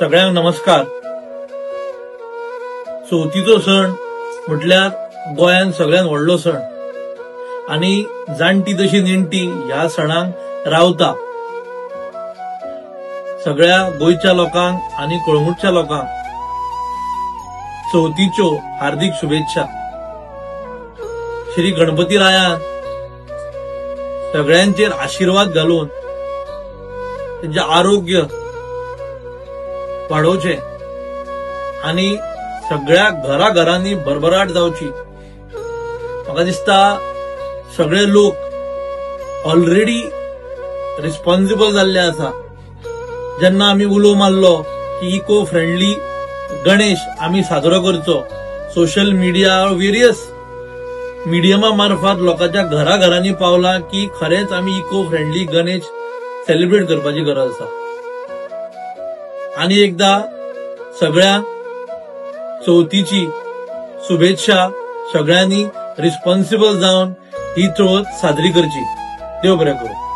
सगळ्यांक नमस्कार। चवथीचो सण म्हटल्यार गोंयांत सगळ्यात व्हडलो सण आणि जाणटी तशी नेणटी ह्या सणांक रावता। सगळ्या गोंयच्या लोकांक आणि कळंगूटच्या लोकांक चवथीच्यो हार्दिक शुभेच्छा। श्री गणपती रायान सगळ्यांचेर आशीर्वाद घालून त्यांचे आरोग्य वाढवचे आणि सगळ्या घराघरांनी भरभराट जावची। म्हाका दिसता सगळे लोक ऑलरेडी रिस्पॉन्सिबल जाल्ले आसा। जेन्ना आमी उलो मारलो की इको फ्रेंडली गणेश आमी साजरो करचो, सोशल मीडिया वेरियस मिडियमा मार्फत लोकांच्या घराघरांनी पावला की खरेंच आमी इको फ्रेंडली गणेश सेलिब्रेट करपाची गरज आसा। आणि एकदा सगळ्यांक चवथीची शुभेच्छा। सगळ्यांनी रिस्पॉन्सिबल जावन ही चवथ साजरी करची। देव बरें करूं।